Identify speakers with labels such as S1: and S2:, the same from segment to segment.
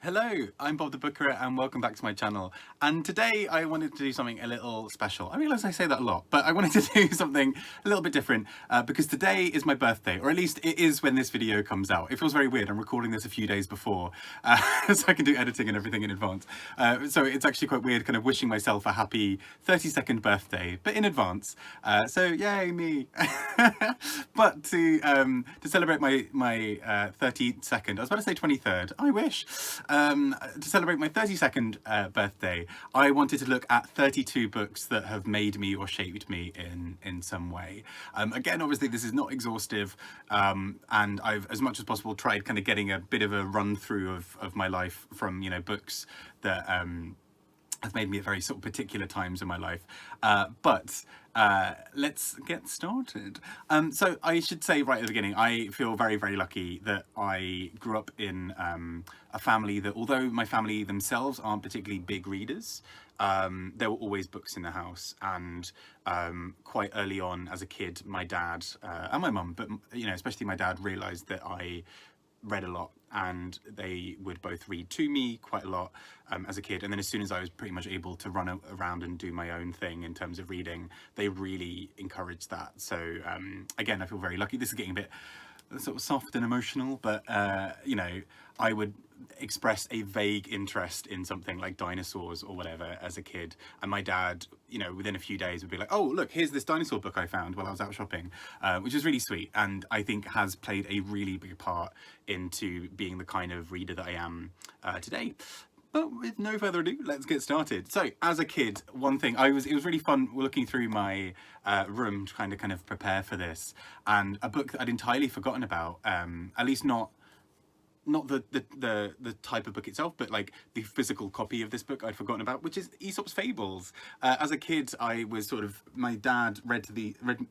S1: Hello, I'm Bob the Booker and welcome back to my channel. And today I wanted to do something a little special. I realise I say that a lot, but I wanted to do something a little bit different because today is my birthday, or at least it is when this video comes out. It feels very weird. I'm recording this a few days before so I can do editing and everything in advance. So it's actually quite weird kind of wishing myself a happy 32nd birthday, but in advance. So yay me. But to celebrate my 32nd, I was about to say 23rd, I wish. To celebrate my 32nd birthday, I wanted to look at 32 books that have made me or shaped me in some way. Again, obviously this is not exhaustive, and I've, as much as possible, tried kind of getting a bit of a run through of my life from, you know, books that have made me at very sort of particular times in my life. But let's get started. So I should say right at the beginning, I feel very, very lucky that I grew up in a family that, although my family themselves aren't particularly big readers, there were always books in the house. And quite early on as a kid, my dad and my mum, but you know, especially my dad, realised that I read a lot, and they would both read to me quite a lot as a kid. And then as soon as I was pretty much able to run around and do my own thing in terms of reading, they really encouraged that. So again, I feel very lucky. This is getting a bit sort of soft and emotional, but you know, I would express a vague interest in something like dinosaurs or whatever as a kid, and my dad, you know, within a few days would be like, oh look, here's this dinosaur book I found while I was out shopping, which is really sweet, and I think has played a really big part into being the kind of reader that I am today. But with no further ado, let's get started. So, as a kid, one thing it was really fun looking through my room to kind of prepare for this, and a book that I'd entirely forgotten about, at least not the type of book itself, but like the physical copy of this book I'd forgotten about, which is Aesop's Fables. As a kid, I was my dad read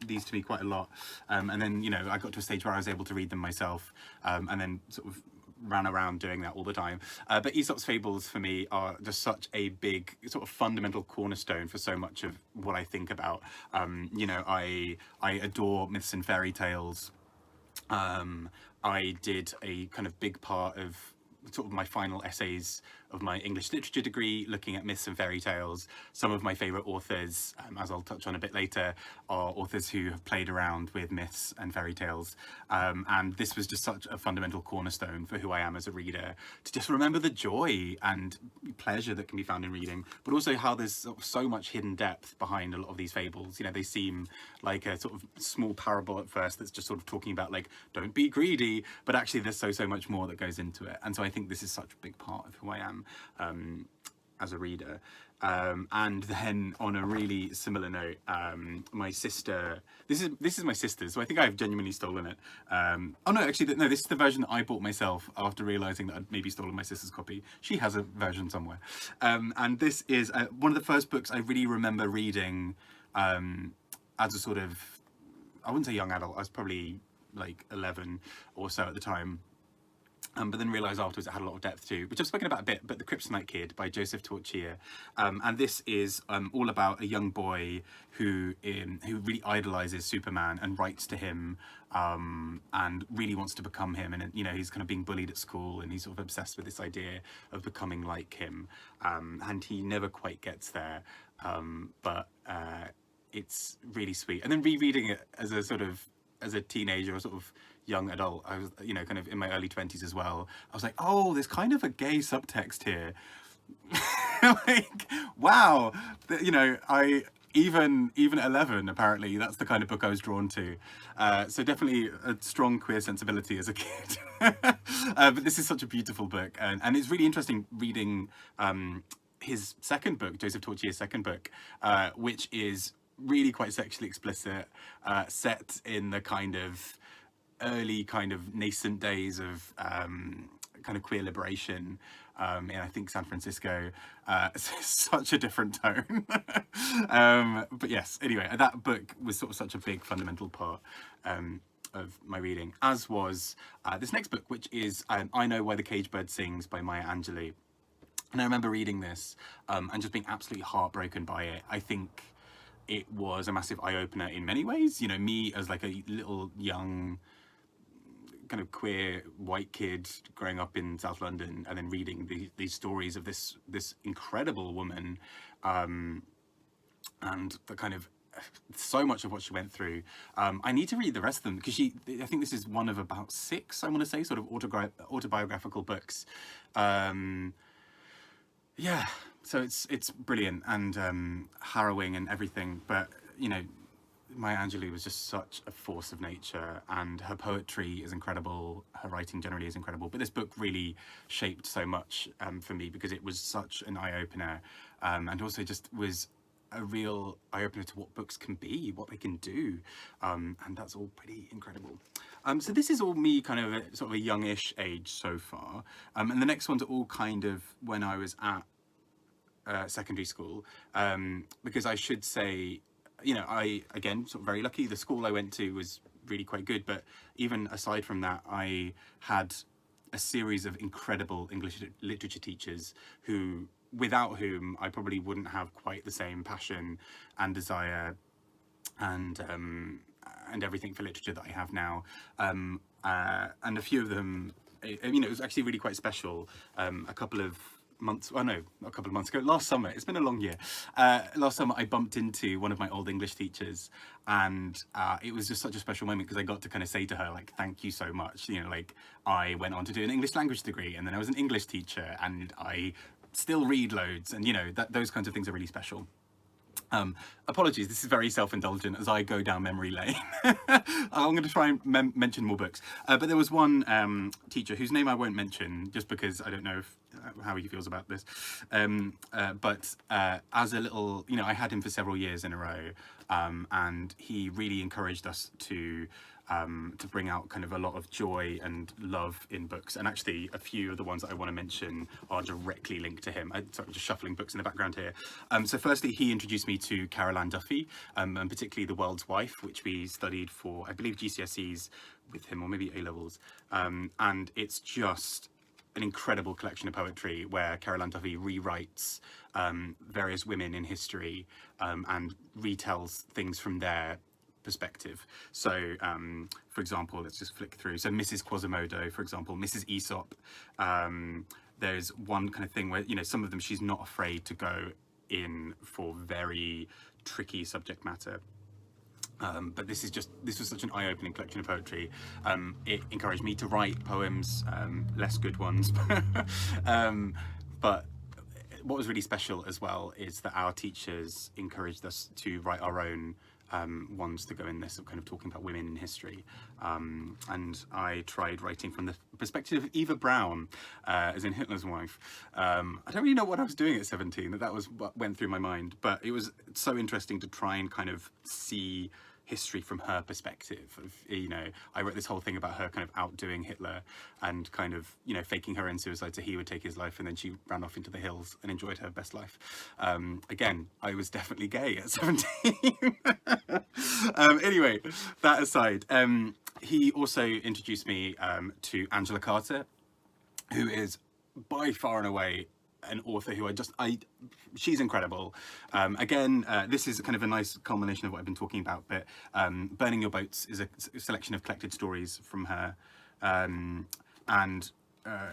S1: these to me quite a lot, and then, you know, I got to a stage where I was able to read them myself, and then sort of ran around doing that all the time. But Aesop's Fables for me are just such a big sort of fundamental cornerstone for so much of what I think about. You know, I adore myths and fairy tales. I did a kind of big part of sort of my final essays of my English literature degree looking at myths and fairy tales. Some of my favourite authors, as I'll touch on a bit later, are authors who have played around with myths and fairy tales, and this was just such a fundamental cornerstone for who I am as a reader, to just remember the joy and pleasure that can be found in reading, but also how there's so much hidden depth behind a lot of these fables. You know, they seem like a sort of small parable at first that's just sort of talking about like, don't be greedy, but actually there's so much more that goes into it. And so I think this is such a big part of who I am as a reader. And then on a really similar note, my sister, this is my sister's, so I think I've genuinely stolen it. Oh no, actually no, this is the version that I bought myself after realizing that I'd maybe stolen my sister's copy. She has a version somewhere. And this is one of the first books I really remember reading as a sort of, I wouldn't say young adult, I was probably like 11 or so at the time. But then realised afterwards it had a lot of depth too, which I've spoken about a bit, but The Kryptonite Kid by Joseph Torchia. And this is all about a young boy who really idolises Superman and writes to him, and really wants to become him. And, you know, he's kind of being bullied at school, and he's sort of obsessed with this idea of becoming like him. And he never quite gets there, but it's really sweet. And then rereading it as a teenager or sort of young adult, I was, you know, kind of in my early 20s as well, I was like, oh, there's kind of a gay subtext here. Like, wow, you know, even at 11, apparently that's the kind of book I was drawn to. So definitely a strong queer sensibility as a kid. But this is such a beautiful book, and it's really interesting reading his second book, Joseph Torchia's second book, which is really quite sexually explicit, set in the kind of early kind of nascent days of kind of queer liberation in, I think, San Francisco. Such a different tone. But yes, anyway, that book was sort of such a big fundamental part of my reading, as was this next book, which is I Know Why the Cage Bird Sings by Maya Angelou. And I remember reading this and just being absolutely heartbroken by it. I think it was a massive eye-opener in many ways. You know, me as like a little young kind of queer white kid growing up in South London and then reading these stories of this incredible woman, and the kind of so much of what she went through. I need to read the rest of them because I think this is one of about 6, I want to say, sort of autobiographical books. Yeah, so it's brilliant and harrowing and everything, but you know, Maya Angelou was just such a force of nature, and her poetry is incredible, her writing generally is incredible, but this book really shaped so much for me because it was such an eye-opener, and also just was a real eye-opener to what books can be, what they can do, and that's all pretty incredible. So this is all me kind of at sort of a youngish age so far, and the next ones are all kind of when I was at secondary school, because I should say, you know, I, again, sort of very lucky. The school I went to was really quite good, but even aside from that, I had a series of incredible English literature teachers who, without whom I probably wouldn't have quite the same passion and desire and everything for literature that I have now. And a few of them, you know, it was actually really quite special. A couple of months, oh no, not a couple of months ago, last summer, it's been a long year, last summer I bumped into one of my old English teachers, and it was just such a special moment because I got to kind of say to her, like, thank you so much, you know, like, I went on to do an English language degree, and then I was an English teacher, and I still read loads, and you know, those kinds of things are really special. Apologies, this is very self-indulgent as I go down memory lane. I'm going to try and mention more books, but there was one teacher whose name I won't mention just because I don't know how he feels about this, but as a little, you know, I had him for several years in a row, and he really encouraged us to bring out kind of a lot of joy and love in books. And actually a few of the ones that I want to mention are directly linked to him. Sorry, just shuffling books in the background here. So firstly, he introduced me to Caroline Duffy, and particularly The World's Wife, which we studied for, I believe, GCSEs with him, or maybe A-levels. And it's just an incredible collection of poetry where Caroline Duffy rewrites various women in history and retells things from their perspective. So for example, let's just flick through. So Mrs. Quasimodo, for example, Mrs. Aesop, there's one kind of thing where, you know, some of them she's not afraid to go in for very tricky subject matter. But this was such an eye-opening collection of poetry. It encouraged me to write poems, less good ones, but what was really special as well is that our teachers encouraged us to write our own ones to go in this, of kind of talking about women in history, and I tried writing from the perspective of Eva Braun, as in Hitler's wife. I don't really know what I was doing at 17, that was what went through my mind, but it was so interesting to try and kind of see history from her perspective. Of, you know, I wrote this whole thing about her kind of outdoing Hitler and kind of, you know, faking her own suicide so he would take his life, and then she ran off into the hills and enjoyed her best life. Again, I was definitely gay at 17. Anyway, that aside, he also introduced me to Angela Carter, who is by far and away an author who she's incredible. Again, this is kind of a nice culmination of what I've been talking about, but Burning Your Boats is a selection of collected stories from her, and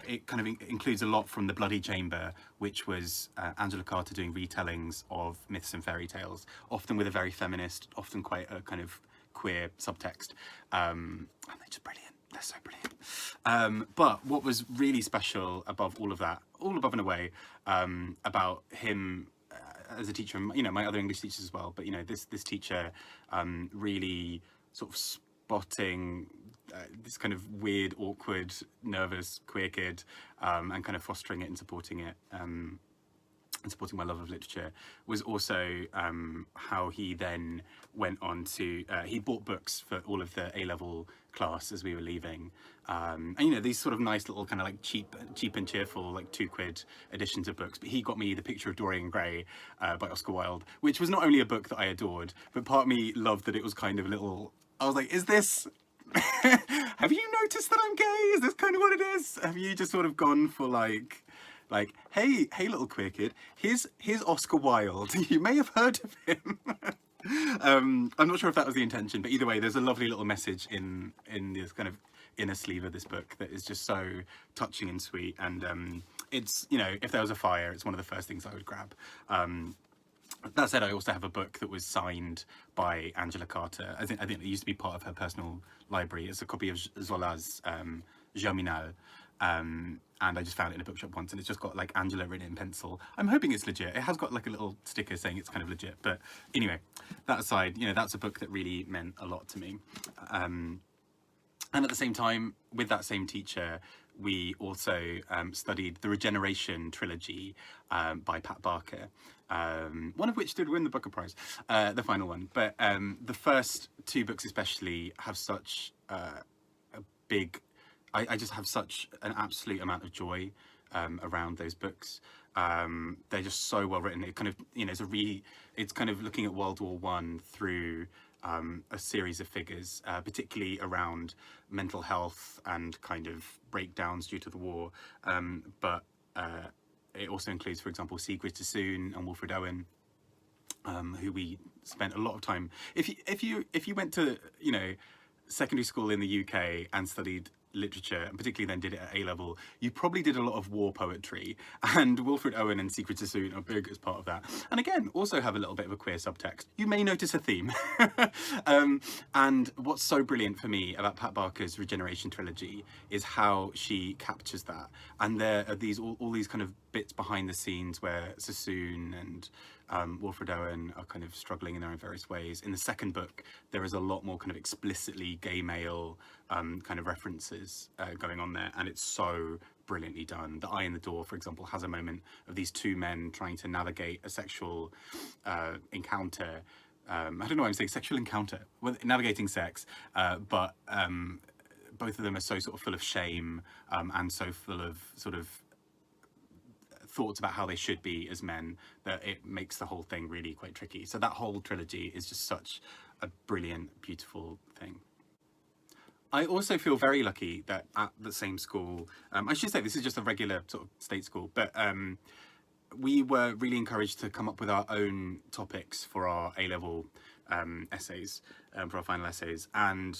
S1: it kind of includes a lot from The Bloody Chamber, which was Angela Carter doing retellings of myths and fairy tales, often with a very feminist, often quite a kind of queer subtext, and they're just brilliant. They're so brilliant. But what was really special above all of that, all above and away, about him as a teacher, and, you know, my other English teachers as well, but, you know, this teacher really sort of spotting this kind of weird, awkward, nervous, queer kid, and kind of fostering it and supporting it, and supporting my love of literature, was also how he then went on to, he bought books for all of the A-level class as we were leaving, and, you know, these sort of nice little kind of like cheap and cheerful, like £2 editions of books, but he got me The Picture of Dorian Gray by Oscar Wilde, which was not only a book that I adored, but part of me loved that it was kind of a little, I was like, is this have you noticed that I'm gay? Is this kind of what it is? Have you just sort of gone for like, hey little queer kid, here's Oscar Wilde, you may have heard of him. I'm not sure if that was the intention, but either way, there's a lovely little message in this kind of inner sleeve of this book that is just so touching and sweet. And it's, you know, if there was a fire, it's one of the first things I would grab. That said, I also have a book that was signed by Angela Carter. I think it used to be part of her personal library. It's a copy of Zola's Germinal. And I just found it in a bookshop once, and it's just got like Angela written in pencil. I'm hoping it's legit. It has got like a little sticker saying it's kind of legit. But anyway, that aside, you know, that's a book that really meant a lot to me. And at the same time, with that same teacher, we also studied the Regeneration Trilogy by Pat Barker, one of which did win the Booker Prize, the final one. But the first two books especially have such a big... I just have such an absolute amount of joy around those books. They're just so well written. It kind of, you know, it's kind of looking at World War One through a series of figures, particularly around mental health and kind of breakdowns due to the war. But it also includes, for example, Sigrid Sassoon and Wilfred Owen, who we spent a lot of time. If you went to, you know, secondary school in the UK and studied literature, and particularly then did it at A-level, you probably did a lot of war poetry, and Wilfred Owen and Sigrid Sassoon are big as part of that. And again, also have a little bit of a queer subtext. You may notice a theme. And what's so brilliant for me about Pat Barker's Regeneration Trilogy is how she captures that. And there are these all these kind of bits behind the scenes where Sassoon and Wilfred Owen are kind of struggling in their own various ways. In the second book, there is a lot more kind of explicitly gay male kind of references going on there, and it's so brilliantly done. The Eye in the Door, for example, has a moment of these two men trying to navigate a sexual encounter. I don't know why I'm saying sexual encounter, well, navigating sex, but both of them are so sort of full of shame and so full of sort of thoughts about how they should be as men, that it makes the whole thing really quite tricky. So that whole trilogy is just such a brilliant, beautiful thing. I also feel very lucky that at the same school, I should say this is just a regular sort of state school, but we were really encouraged to come up with our own topics for our A-level essays, for our final essays. And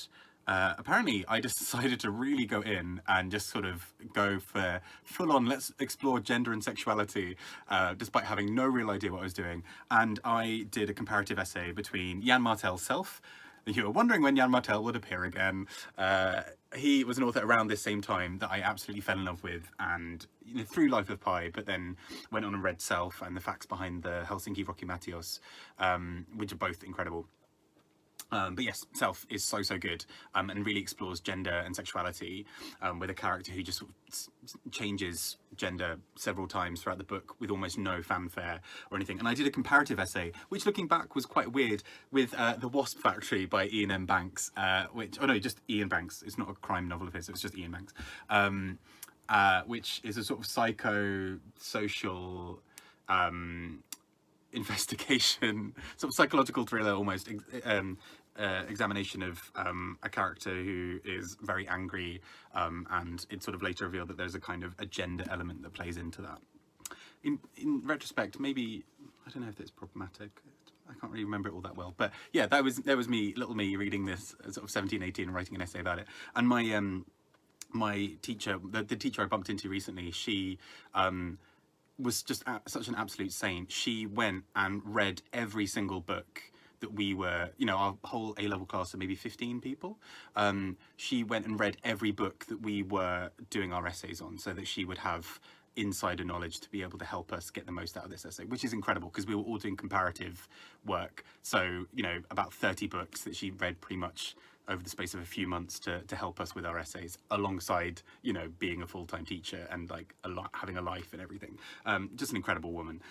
S1: apparently I just decided to really go in and just sort of go for full-on, let's explore gender and sexuality, despite having no real idea what I was doing. And I did a comparative essay between Jan Martel's Self. You were wondering when Jan Martel would appear again. He was an author around this same time that I absolutely fell in love with, and you know, through Life of Pi, but then went on and read Self and the facts behind the Helsinki Rocky Matios, which are both incredible. But yes, Self is so good, and really explores gender and sexuality, with a character who just sort of changes gender several times throughout the book with almost no fanfare or anything. And I did a comparative essay, which looking back was quite weird, with The Wasp Factory by Ian M. Banks, just Ian Banks. It's not a crime novel of his, it's just Ian Banks, which is a sort of psycho-social investigation, sort of psychological thriller almost, examination of a character who is very angry, and it's sort of later revealed that there's a kind of a gender element that plays into that. In retrospect, maybe, I don't know if it's problematic, I can't really remember it all that well, but yeah, there was me, little me, reading this at sort of 17, 18 and writing an essay about it. And my teacher, the teacher I bumped into recently, she was just such an absolute saint. She went and read every single book that we were, you know, our whole A-level class of maybe 15 people. She went and read every book that we were doing our essays on, so that she would have insider knowledge to be able to help us get the most out of this essay, which is incredible because we were all doing comparative work. So, you know, about 30 books that she read pretty much over the space of a few months to help us with our essays, alongside, you know, being a full-time teacher and like having a life and everything. Just an incredible woman.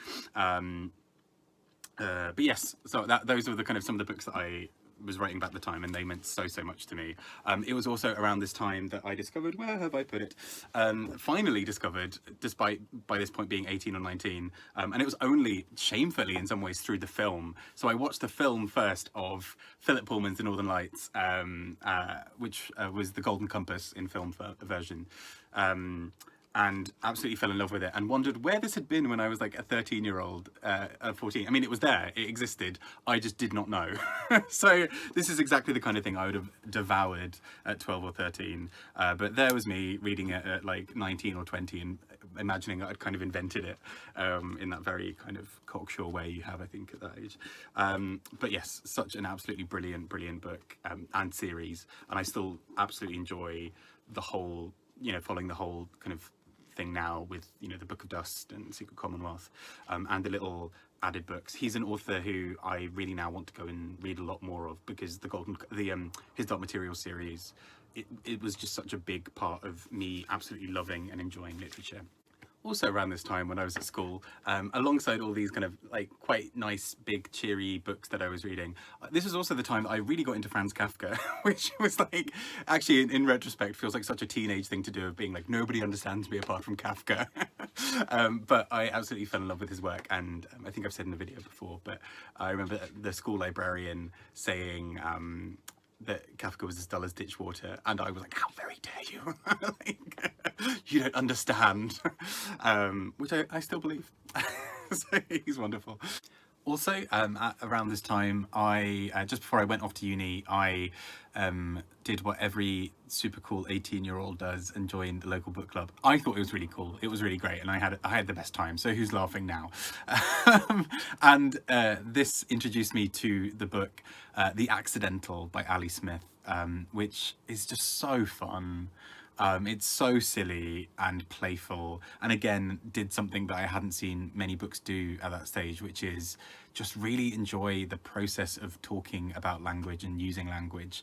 S1: But yes, so those were the kind of some of the books that I was writing about at the time, and they meant so much to me. It was also around this time that I discovered, where have I put it? Finally discovered, despite by this point being 18 or 19, and it was only shamefully in some ways through the film. So I watched the film first of Philip Pullman's The Northern Lights, which was The Golden Compass in film version. and absolutely fell in love with it, and wondered where this had been when I was like a 13-year-old, 14. I mean, it was there, it existed, I just did not know. So this is exactly the kind of thing I would have devoured at 12 or 13, but there was me reading it at like 19 or 20 and imagining I'd kind of invented it, in that very kind of cocksure way you have, I think, at that age. But yes, such an absolutely brilliant book, and series, and I still absolutely enjoy the whole, you know, following the whole kind of thing now with, you know, the Book of Dust and Secret Commonwealth, and the little added books. He's an author who I really now want to go and read a lot more of, because his Dark Materials series, it was just such a big part of me absolutely loving and enjoying literature. Also around this time when I was at school, alongside all these kind of like quite nice, big, cheery books that I was reading, this was also the time that I really got into Franz Kafka, which was like, actually in retrospect, feels like such a teenage thing to do, of being like, nobody understands me apart from Kafka. But I absolutely fell in love with his work, and I think I've said in the video before, but I remember the school librarian saying, that Kafka was as dull as ditch water, and I was like, how very dare you? Like, you don't understand. Which I still believe. So he's wonderful. Also, around this time, just before I went off to uni, I did what every super cool 18-year-old does and joined the local book club. I thought it was really cool. It was really great, and I had the best time. So who's laughing now? And this introduced me to the book The Accidental by Ali Smith, which is just so fun. It's so silly and playful, and again did something that I hadn't seen many books do at that stage, which is just really enjoy the process of talking about language and using language.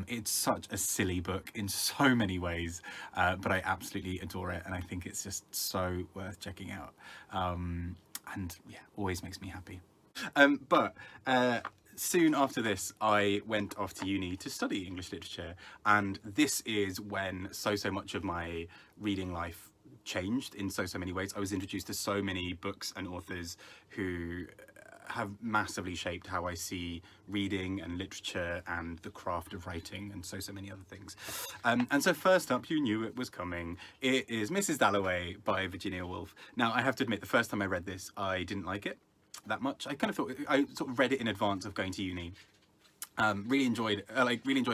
S1: It's such a silly book in so many ways, but I absolutely adore it, and I think it's just so worth checking out. And yeah, always makes me happy. Soon after this, I went off to uni to study English literature, and this is when so much of my reading life changed in so many ways. I was introduced to so many books and authors who have massively shaped how I see reading and literature and the craft of writing and so many other things. And so first up, you knew it was coming. It is Mrs. Dalloway by Virginia Woolf. Now, I have to admit, the first time I read this, I didn't like it that much. I kind of thought, I sort of read it in advance of going to uni. Really enjoyed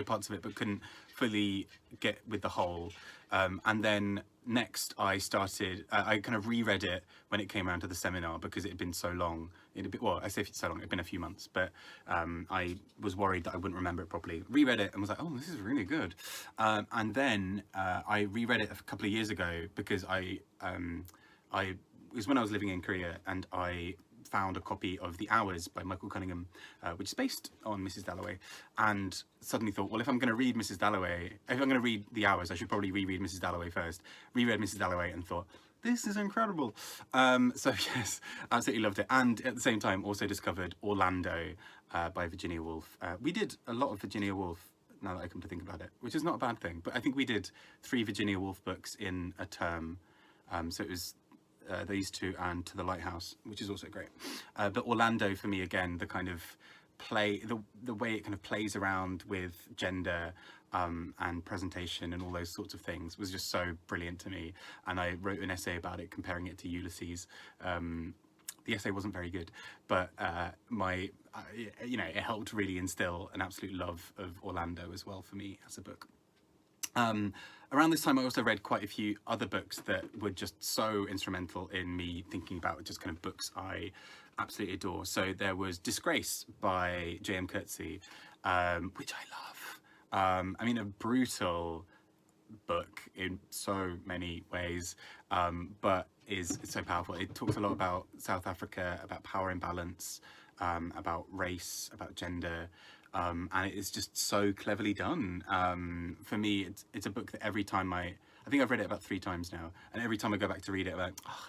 S1: parts of it, but couldn't fully get with the whole. And then next I kind of reread it when it came around to the seminar, because it had been so long. Well, I say so long, it'd been a few months, but I was worried that I wouldn't remember it properly. Reread it and was like, oh, this is really good. And then I reread it a couple of years ago, because it was when I was living in Korea, and I found a copy of The Hours by Michael Cunningham, which is based on Mrs. Dalloway, and suddenly thought, well, if I'm going to read Mrs. Dalloway, if I'm going to read The Hours, I should probably reread Mrs. Dalloway first. Reread Mrs. Dalloway and thought, this is incredible. So yes, absolutely loved it. And at the same time, also discovered Orlando by Virginia Woolf. We did a lot of Virginia Woolf, now that I come to think about it, which is not a bad thing, but I think we did 3 Virginia Woolf books in a term. So it was these two and To the Lighthouse, which is also great. But Orlando, for me, again, the kind of the way it kind of plays around with gender and presentation and all those sorts of things was just so brilliant to me. And I wrote an essay about it, comparing it to Ulysses. The essay wasn't very good, but it helped really instill an absolute love of Orlando as well for me as a book. Around this time, I also read quite a few other books that were just so instrumental in me thinking about just kind of books I absolutely adore. So there was Disgrace by J.M. Coetzee, which I love. I mean, a brutal book in so many ways, but it's so powerful. It talks a lot about South Africa, about power imbalance, about race, about gender. And it is just so cleverly done. For me, it's a book that every time I think I've read it about 3 times now, and every time I go back to read it, I'm like, oh,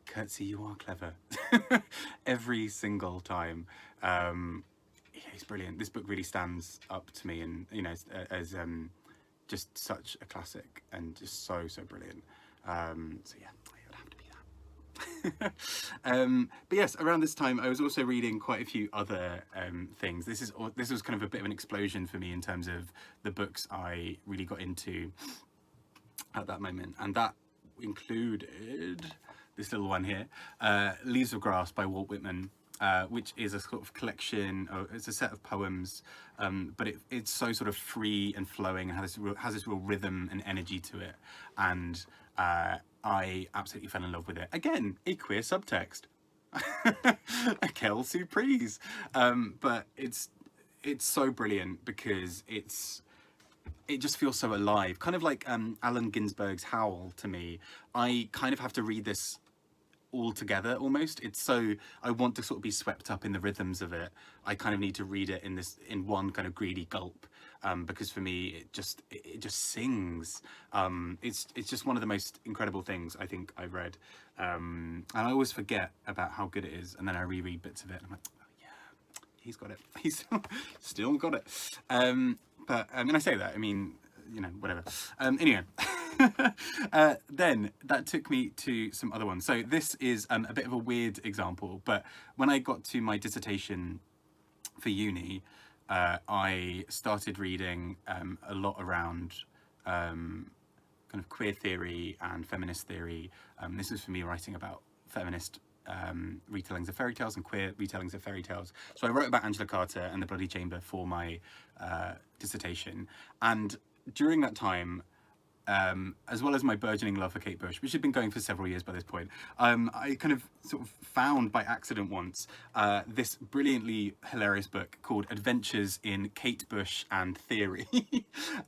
S1: Coetzee, you are clever. Every single time. Yeah, he's brilliant. This book really stands up to me, and as just such a classic and just so brilliant. So yeah, it would have to be that. But yes, around this time I was also reading quite a few other things. This was kind of a bit of an explosion for me in terms of the books I really got into at that moment, and that included this little one here, Leaves of Grass by Walt Whitman, which is a sort of collection, it's a set of poems, but it's so sort of free and flowing and has this real rhythm and energy to it. And I absolutely fell in love with it. Again, a queer subtext. A Kel Surprise. But it's so brilliant because it just feels so alive. Kind of like Allen Ginsberg's Howl to me. I kind of have to read this all together almost. It's so, I want to sort of be swept up in the rhythms of it. I kind of need to read it in one kind of greedy gulp, because for me it just sings. It's just one of the most incredible things I think I've read, and I always forget about how good it is, and then I reread bits of it and I'm like, oh yeah, he's got it. He's still got it. But when I say that, I mean, you know, whatever. Anyway, then that took me to some other ones. So this is a bit of a weird example, but when I got to my dissertation for uni, I started reading a lot around kind of queer theory and feminist theory. This is for me writing about feminist retellings of fairy tales and queer retellings of fairy tales. So I wrote about Angela Carter and the Bloody Chamber for my dissertation, and during that time, as well as my burgeoning love for Kate Bush, which had been going for several years by this point, I kind of sort of found by accident once this brilliantly hilarious book called Adventures in Kate Bush and Theory.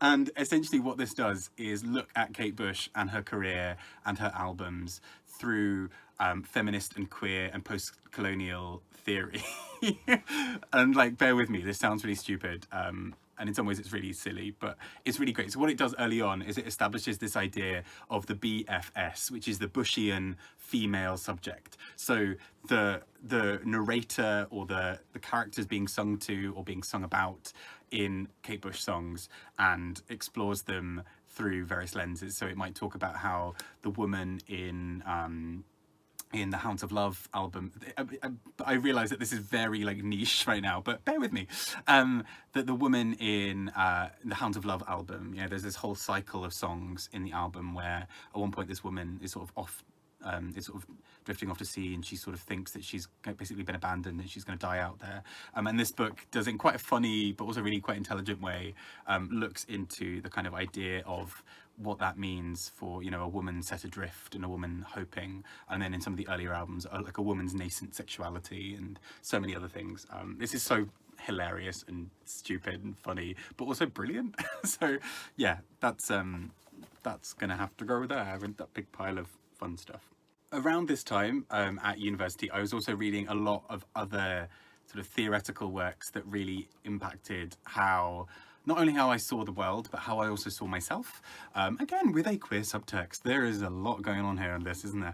S1: And essentially what this does is look at Kate Bush and her career and her albums through feminist and queer and post-colonial theory. And like, bear with me, this sounds really stupid. And in some ways it's really silly, but it's really great. So what it does early on is it establishes this idea of the BFS, which is the Bushian female subject. So the narrator or the characters being sung to or being sung about in Kate Bush songs, and explores them through various lenses. So it might talk about how the woman in the Hounds of Love album, I realise that this is very like niche right now, but bear with me, that the woman in the Hounds of Love album, you know, there's this whole cycle of songs in the album where at one point this woman is sort of off, is sort of drifting off to sea, and she sort of thinks that she's basically been abandoned and she's going to die out there. And this book does it in quite a funny but also really quite intelligent way, looks into the kind of idea of what that means for, you know, a woman set adrift and a woman hoping, and then in some of the earlier albums like a woman's nascent sexuality and so many other things. This is so hilarious and stupid and funny, but also brilliant. So yeah, that's gonna have to go there in that big pile of fun stuff. Around this time at university, I was also reading a lot of other sort of theoretical works that really impacted not only how I saw the world, but how I also saw myself. Again, with a queer subtext. There is a lot going on here in this, isn't there?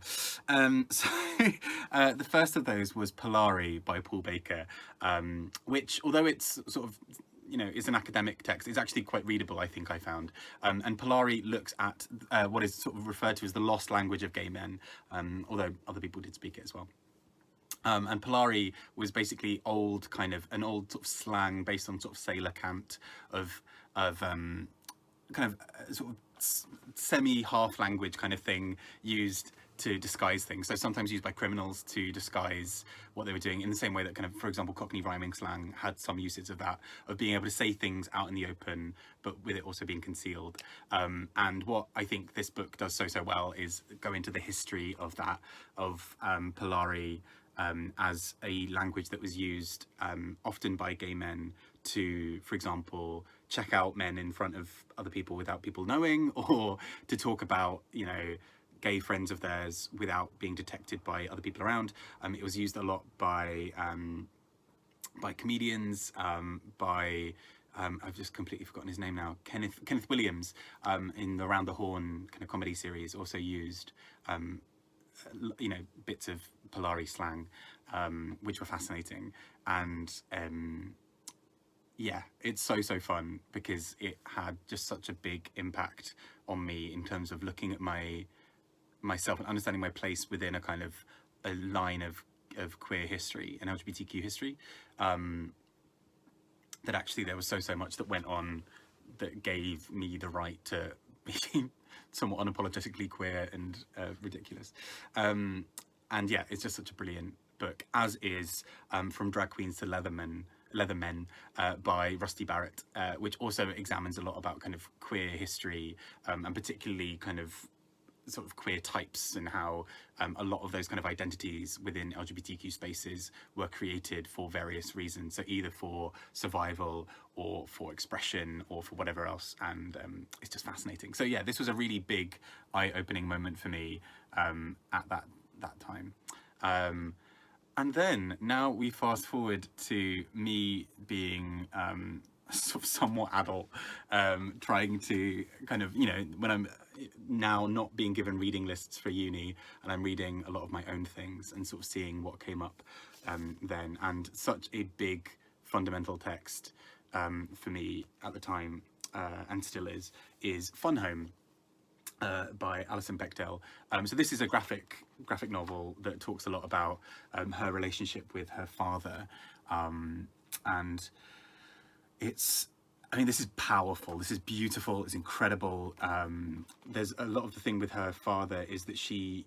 S1: So the first of those was Polari by Paul Baker, which, although it's sort of, you know, is an academic text, it's actually quite readable, I think I found. And Polari looks at what is sort of referred to as the lost language of gay men, although other people did speak it as well. And Polari was basically an old sort of slang based on sort of sailor cant of kind of sort of semi-half language kind of thing used to disguise things. So sometimes used by criminals to disguise what they were doing, in the same way that kind of, for example, Cockney rhyming slang had some usage of that, of being able to say things out in the open, but with it also being concealed. And what I think this book does so well is go into the history of that, of Polari, as a language that was used often by gay men to, for example, check out men in front of other people without people knowing, or to talk about, you know, gay friends of theirs without being detected by other people around. It was used a lot by comedians, by I've just completely forgotten his name now, Kenneth Williams, in the Round the Horn kind of comedy series, also used you know, bits of Polari slang, which were fascinating. And yeah, it's so fun because it had just such a big impact on me in terms of looking at myself and understanding my place within a kind of a line of queer history and LGBTQ history. That actually there was so much that went on that gave me the right to somewhat unapologetically queer and ridiculous. And yeah, it's just such a brilliant book, as is From Drag Queens to Leathermen by Rusty Barrett, which also examines a lot about kind of queer history, and particularly kind of sort of queer types, and how a lot of those kind of identities within LGBTQ spaces were created for various reasons. So either for survival or for expression or for whatever else. And it's just fascinating. So yeah, this was a really big eye-opening moment for me at that time. And then now we fast forward to me being sort of somewhat adult, trying to kind of, you know, when I'm now not being given reading lists for uni, and I'm reading a lot of my own things and sort of seeing what came up then. And such a big fundamental text for me at the time, and still is Fun Home by Alison Bechdel. So this is a graphic novel that talks a lot about her relationship with her father, and it's, I mean, this is powerful, this is beautiful, it's incredible. There's a lot of the thing with her father is that she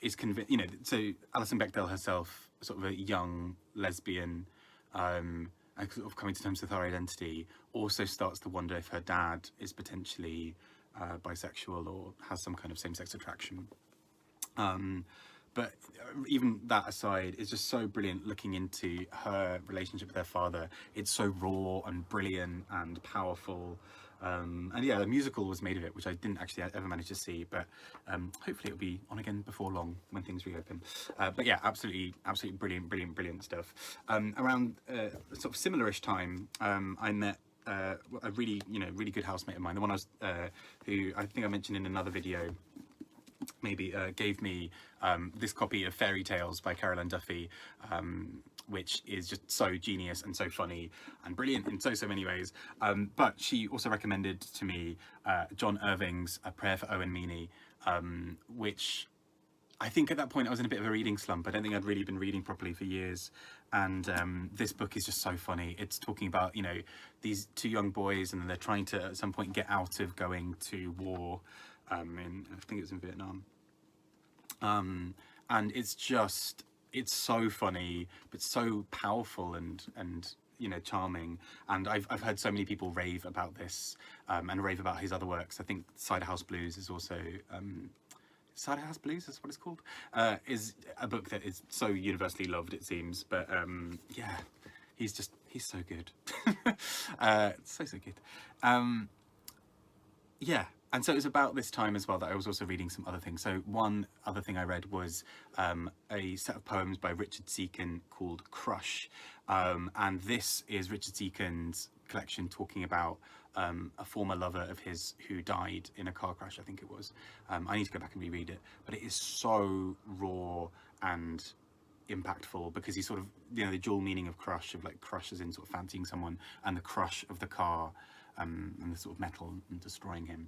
S1: is convinced, you know, so Alison Bechdel herself, sort of a young lesbian, and sort of coming to terms with her identity, also starts to wonder if her dad is potentially bisexual or has some kind of same-sex attraction. But even that aside, it's just so brilliant looking into her relationship with her father. It's so raw and brilliant and powerful. And yeah, a musical was made of it, which I didn't actually ever manage to see, but hopefully it'll be on again before long when things reopen. But yeah, absolutely brilliant stuff. Around sort of similar-ish time, I met a really good housemate of mine, the one I was, who I think I mentioned in another video, maybe gave me this copy of Fairy Tales by Caroline Duffy, which is just so genius and so funny and brilliant in so many ways. But she also recommended to me John Irving's A Prayer for Owen Meany, which I think at that point I was in a bit of a reading slump. I don't think I'd really been reading properly for years. And this book is just so funny. It's talking about, you know, these two young boys, and they're trying to at some point get out of going to war in, I think it was in Vietnam. And it's so funny, but so powerful and you know, charming. And I've heard so many people rave about this, and rave about his other works. I think Cider House Blues is also, Cider House Blues is what it's called, is a book that is so universally loved, it seems. But yeah, he's so good. So good. Yeah, and so it was about this time as well that I was also reading some other things. So one other thing I read was a set of poems by Richard Seacon called Crush, and this is Richard Seacon's collection talking about a former lover of his who died in a car crash, I think it was. I need to go back and reread it, but it is so raw and impactful, because he sort of, you know, the dual meaning of crush, of like crush as in sort of fancying someone, and the crush of the car, and the sort of metal and destroying him.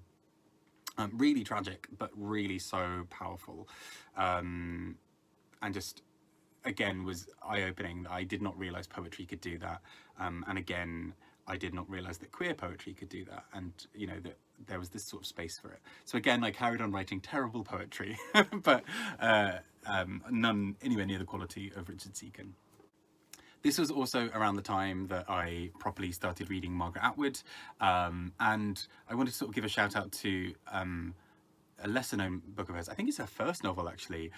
S1: Really tragic, but really so powerful, and just again was eye-opening. I did not realize poetry could do that, and again I did not realize that queer poetry could do that, and you know, that there was this sort of space for it. So again, I carried on writing terrible poetry, but none anywhere near the quality of Richard Seacon. This was also around the time that I properly started reading Margaret Atwood, and I wanted to sort of give a shout out to a lesser known book of hers. I think it's her first novel actually,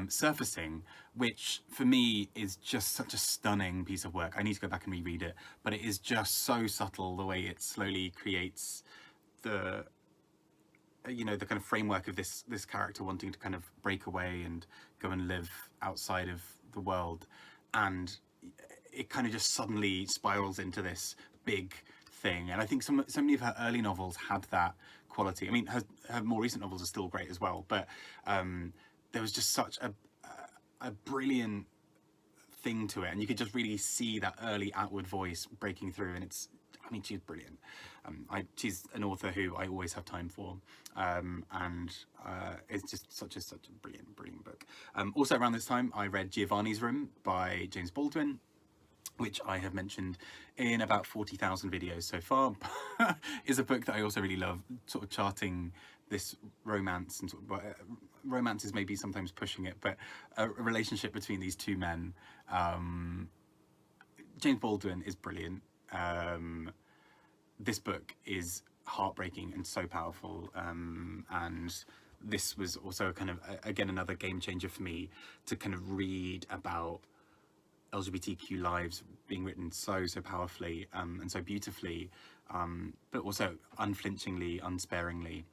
S1: Surfacing, which for me is just such a stunning piece of work. I need to go back and reread it, but it is just so subtle the way it slowly creates the, you know, the kind of framework of this character wanting to kind of break away and go and live outside of the world, and it kind of just suddenly spirals into this big thing. And I think so many of her early novels had that quality. I mean, her more recent novels are still great as well, but there was just such a brilliant thing to it, and you could just really see that early Atwood voice breaking through. And it's, I mean, she's brilliant. She's an author who I always have time for, and it's just such a brilliant book. Also around this time, I read Giovanni's Room by James Baldwin, which I have mentioned in about 40,000 videos so far, is a book that I also really love, sort of charting this romance, and sort of, romance is maybe sometimes pushing it, but a relationship between these two men. James Baldwin is brilliant. This book is heartbreaking and so powerful, and this was also kind of, again, another game changer for me to kind of read about LGBTQ lives being written so powerfully, and so beautifully, but also unflinchingly, unsparingly,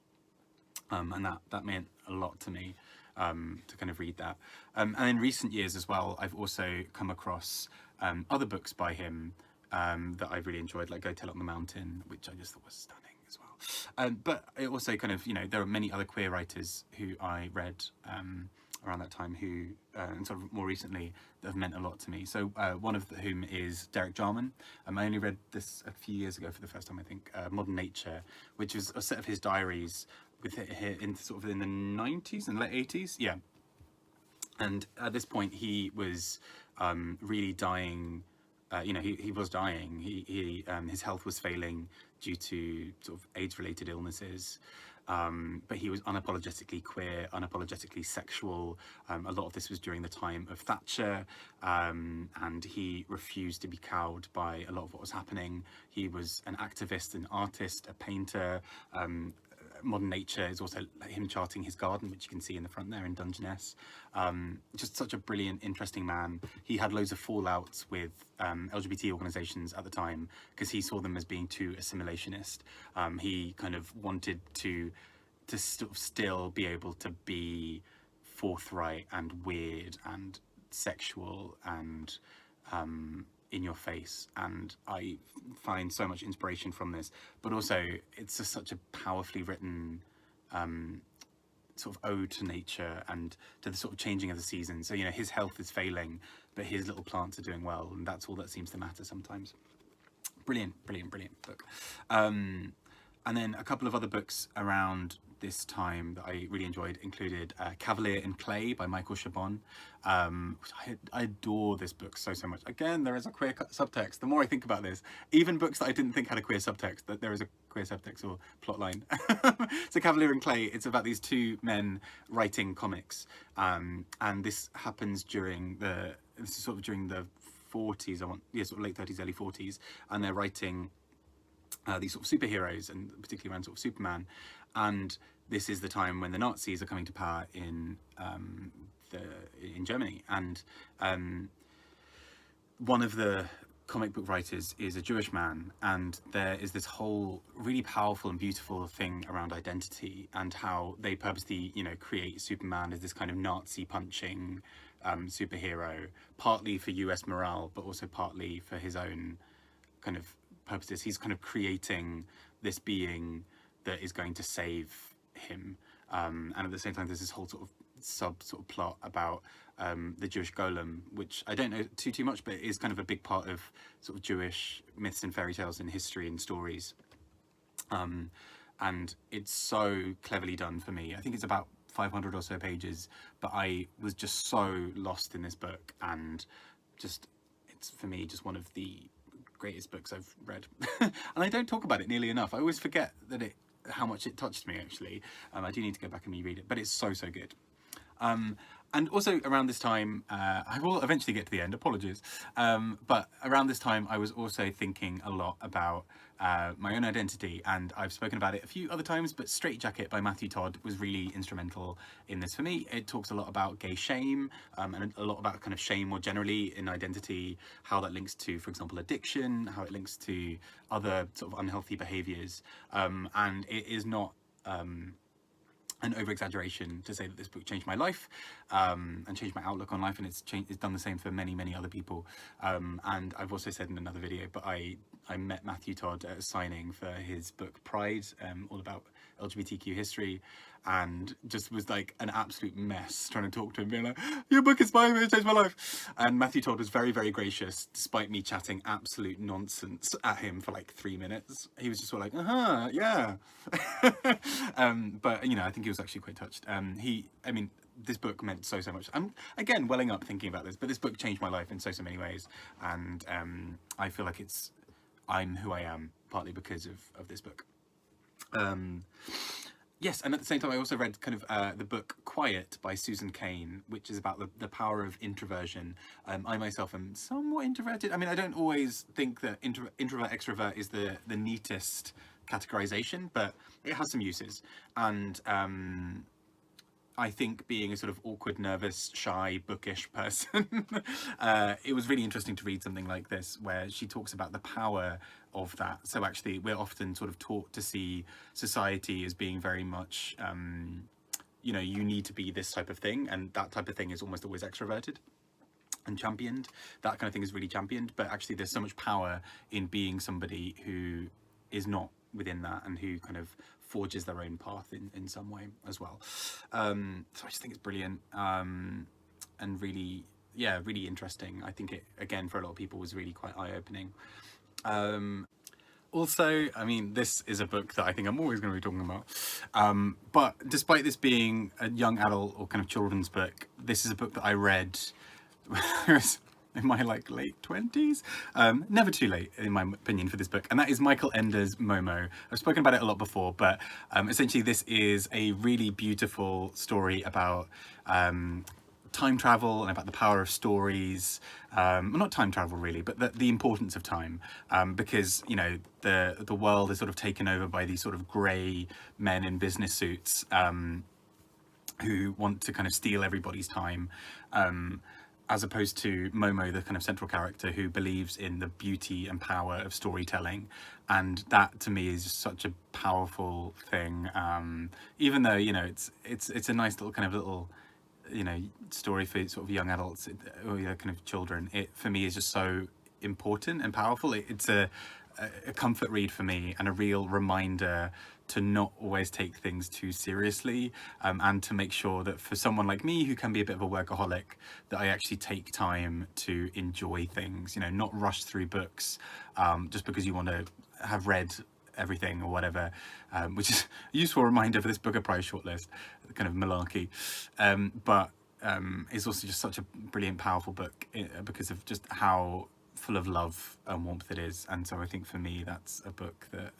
S1: and that meant a lot to me, to kind of read that. And in recent years as well, I've also come across other books by him that I've really enjoyed, like Go Tell It on the Mountain, which I just thought was stunning as well. But it also kind of, you know, there are many other queer writers who I read around that time who, and sort of more recently, that have meant a lot to me. So one of whom is Derek Jarman. I only read this a few years ago for the first time, I think, Modern Nature, which is a set of his diaries with in sort of in the 90s and late 80s, yeah. And at this point, he was really dying. You know, he was dying. His health was failing due to sort of AIDS-related illnesses. But he was unapologetically queer, unapologetically sexual. A lot of this was during the time of Thatcher, and he refused to be cowed by a lot of what was happening. He was an activist, an artist, a painter. Modern Nature is also him charting his garden, which you can see in the front there in Dungeness. Just such a brilliant, interesting man. He had loads of fallouts with LGBT organisations at the time because he saw them as being too assimilationist. He kind of wanted to still be able to be forthright and weird and sexual and in your face, and I find so much inspiration from this, but also it's just such a powerfully written sort of ode to nature and to the sort of changing of the seasons. So, you know, his health is failing, but his little plants are doing well, and that's all that seems to matter sometimes. Brilliant book. And then a couple of other books around this time that I really enjoyed included Cavalier in Clay by Michael Chabon. I adore this book so much. Again, there is a queer subtext. The more I think about this, even books that I didn't think had a queer subtext, that there is a queer subtext or plot line. So Cavalier in Clay, it's about these two men writing comics, and this happens during the 40s, sort of late 30s, early 40s, and they're writing these sort of superheroes, and particularly around sort of Superman. And this is the time when the Nazis are coming to power in Germany, and one of the comic book writers is a Jewish man, and there is this whole really powerful and beautiful thing around identity and how they purposely, you know, create Superman as this kind of Nazi punching superhero, partly for US morale, but also partly for his own kind of purposes. He's kind of creating this being that is going to save him, and at the same time there's this whole sort of plot about the Jewish golem, which I don't know too much, but it is kind of a big part of sort of Jewish myths and fairy tales and history and stories, and it's so cleverly done for me. I think it's about 500 or so pages, but I was just so lost in this book, and just, it's for me just one of the greatest books I've read. And I don't talk about it nearly enough. I always forget that how much it touched me, actually. I do need to go back and reread it, but it's so good. And also around this time, I will eventually get to the end, apologies, but around this time I was also thinking a lot about my own identity, and I've spoken about it a few other times, but Straight Jacket by Matthew Todd was really instrumental in this for me. It talks a lot about gay shame, and a lot about kind of shame more generally in identity, how that links to, for example, addiction, how it links to other sort of unhealthy behaviours, and it is not an over-exaggeration to say that this book changed my life, and changed my outlook on life, and it's done the same for many other people. And I've also said in another video, but I met Matthew Todd at a signing for his book Pride, all about LGBTQ history, and just was like an absolute mess trying to talk to him, being like, your book inspired me, it changed my life. And Matthew Todd was very gracious, despite me chatting absolute nonsense at him for like 3 minutes. He was just sort of like, yeah. But, you know, I think he was actually quite touched. this book meant so much. I'm again welling up thinking about this, but this book changed my life in so many ways, and I feel like I'm who I am partly because of this book. Yes, and at the same time, I also read kind of the book Quiet by Susan Cain, which is about the power of introversion. I myself am somewhat introverted. I mean, I don't always think that introvert extrovert is the neatest categorization, but it has some uses. And I think being a sort of awkward, nervous, shy, bookish person, it was really interesting to read something like this, where she talks about the power of that. So actually, we're often sort of taught to see society as being very much, you know, you need to be this type of thing, and that type of thing is almost always extroverted and championed. That kind of thing is really championed, but actually there's so much power in being somebody who is not within that and who kind of forges their own path in some way as well. So I just think it's brilliant, and really, yeah, really interesting. I think it, again, for a lot of people was really quite eye-opening. Also, I mean, this is a book that I think I'm always going to be talking about. But despite this being a young adult or kind of children's book, this is a book that I read in my like late 20s. Never too late, in my opinion, for this book. And that is Michael Ende's Momo. I've spoken about it a lot before, but essentially this is a really beautiful story about time travel and about the power of stories. Well, not time travel really, but the importance of time, because, you know, the world is sort of taken over by these sort of grey men in business suits who want to kind of steal everybody's time, as opposed to Momo, the kind of central character who believes in the beauty and power of storytelling. And that to me is just such a powerful thing, even though, you know, it's a nice little you know, story for sort of young adults or, you know, kind of children. It for me is just so important and powerful. It's a comfort read for me, and a real reminder to not always take things too seriously, and to make sure that for someone like me who can be a bit of a workaholic, that I actually take time to enjoy things, you know, not rush through books just because you want to have read everything or whatever, which is a useful reminder for this Booker Prize shortlist, kind of malarkey, but it's also just such a brilliant, powerful book because of just how full of love and warmth it is. And so I think for me that's a book that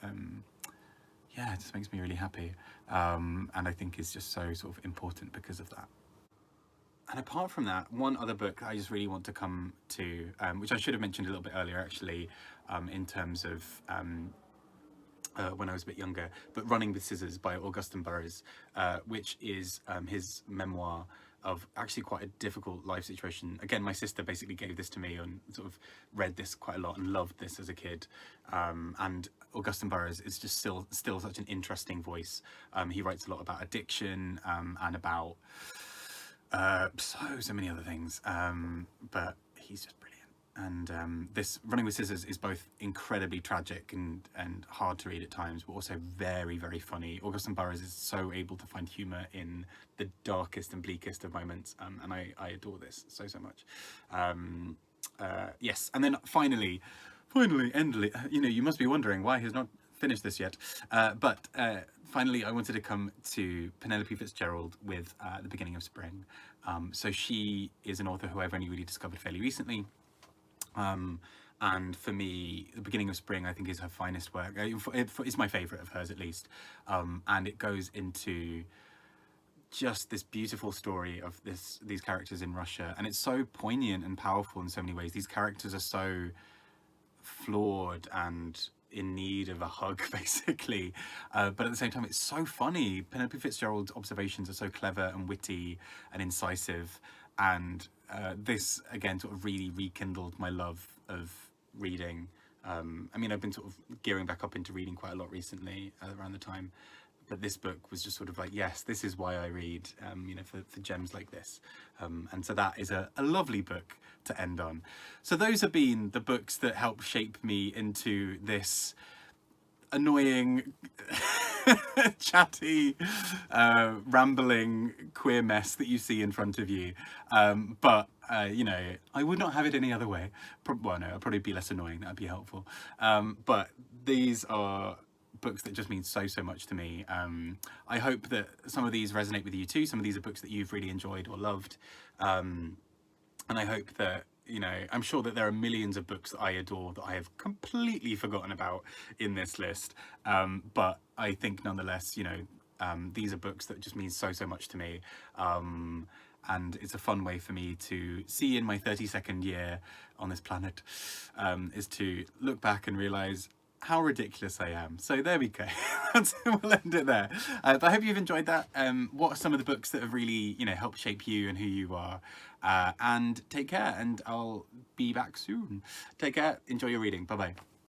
S1: yeah, it just makes me really happy, and I think is just so sort of important because of that. And apart from that, one other book I just really want to come to, which I should have mentioned a little bit earlier actually, in terms of when I was a bit younger, but Running with Scissors by Augusten Burroughs, which is his memoir of actually quite a difficult life situation. Again, my sister basically gave this to me and sort of read this quite a lot and loved this as a kid. And Augusten Burroughs is just still such an interesting voice. He writes a lot about addiction, and about so many other things, but he's just brilliant. And this Running with Scissors is both incredibly tragic and hard to read at times, but also very, very funny. Augusten Burroughs is so able to find humour in the darkest and bleakest of moments, and I adore this so much. Yes, and then finally, endly, you know, you must be wondering why he's not finished this yet, but finally I wanted to come to Penelope Fitzgerald with The Beginning of Spring. So she is an author who I've only really discovered fairly recently. And for me, The Beginning of Spring, I think, is her finest work. It's my favourite of hers, at least. And it goes into just this beautiful story of these characters in Russia. And it's so poignant and powerful in so many ways. These characters are so flawed and in need of a hug, basically. But at the same time, it's so funny. Penelope Fitzgerald's observations are so clever and witty and incisive. And this, again, sort of really rekindled my love of reading. I mean, I've been sort of gearing back up into reading quite a lot recently around the time, but this book was just sort of like, yes, this is why I read, you know, for gems like this. And so that is a lovely book to end on. So those have been the books that help shape me into this annoying, chatty, rambling queer mess that you see in front of you. But you know, I would not have it any other way. Well, no, I'd probably be less annoying. That'd be helpful. But these are books that just mean so much to me. I hope that some of these resonate with you too. Some of these are books that you've really enjoyed or loved. And I hope that, you know, I'm sure that there are millions of books that I adore that I have completely forgotten about in this list. But I think nonetheless, you know, these are books that just mean so much to me. And it's a fun way for me to see in my 32nd year on this planet, is to look back and realise how ridiculous I am. So there we go. We'll end it there. But I hope you've enjoyed that. What are some of the books that have really, you know, helped shape you and who you are? And take care, and I'll be back soon. Take care. Enjoy your reading. Bye bye.